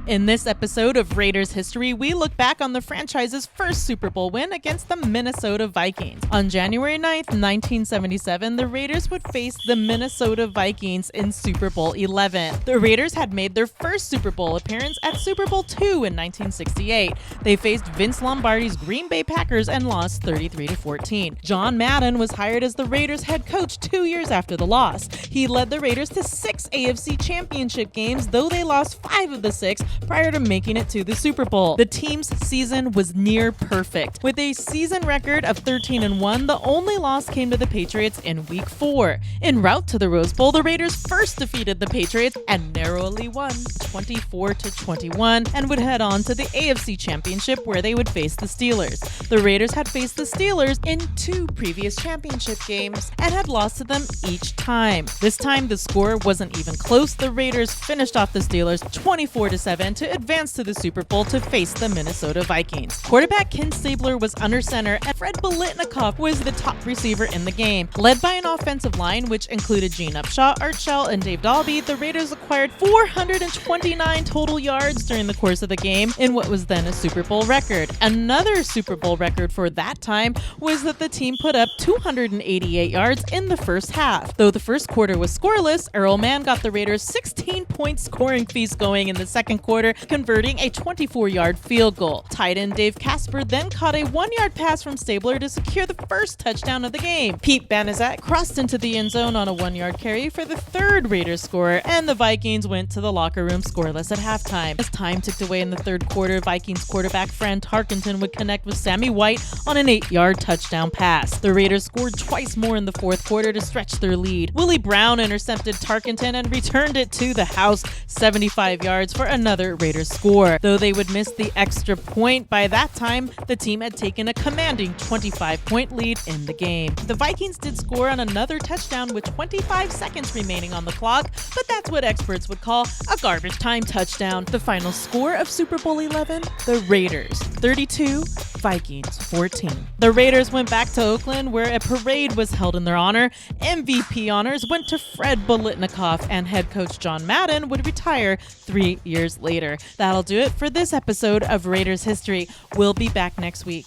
In this episode of Raiders history, we look back on the franchise's first Super Bowl win against the Minnesota Vikings. On January 9th, 1977, the Raiders would face the Minnesota Vikings in Super Bowl 11. The Raiders had made their first Super Bowl appearance at Super Bowl II in 1968. They faced Vince Lombardi's Green Bay Packers and lost 33-14. John Madden was hired as the Raiders head coach 2 years after the loss. He led the Raiders to 6 AFC championship games, though they lost 5 of the 6 prior to making it to the Super Bowl. The team's season was near perfect. With a season record of 13-1, the only loss came to the Patriots in Week 4. En route to the Rose Bowl, the Raiders first defeated the Patriots and narrowly won 24-21 and would head on to the AFC Championship where they would face the Steelers. The Raiders had faced the Steelers in 2 previous championship games and had lost to them each time. This time the score wasn't even close. The Raiders finished off the Steelers 24-7 to advance to the Super Bowl to face the Minnesota Vikings. Quarterback Ken Stabler was under center and Fred Biletnikoff was the top receiver in the game. Led by an offensive line which included Gene Upshaw, Art Shell, and Dave Dalby, the Raiders acquired 429 total yards during the course of the game in what was then a Super Bowl record. Another Super Bowl record for that time was that the team put up 288 yards in the first half. Though the first quarter was scoreless, Earl Mann got the Raiders 16-point scoring feast going in the second quarter, converting a 24-yard field goal. Tight end Dave Casper then caught a 1-yard pass from Stabler to secure the first touchdown of the game. Pete Banaszak crossed into the end zone on a 1-yard carry for the third Raiders score, and the Vikings went to the locker room scoreless at halftime. As time ticked away in the third quarter, Vikings quarterback Fran Tarkenton would connect with Sammy White on an 8-yard touchdown pass. The Raiders scored twice more in the fourth quarter to stretch their lead. Willie Brown intercepted Tarkenton and returned it to the house 75 yards for another Raiders score. Though they would miss the extra point, by that time, the team had taken a commanding 25-point lead in the game. The Vikings did score on another touchdown with 25 seconds remaining on the clock, but that's what experts would call a garbage time touchdown. The final score of Super Bowl 11, the Raiders 32, Vikings 14. The Raiders went back to Oakland where a parade was held in their honor. MVP honors went to Fred Biletnikoff, and head coach John Madden would retire 3 years later. That'll do it for this episode of Raiders History. We'll be back next week.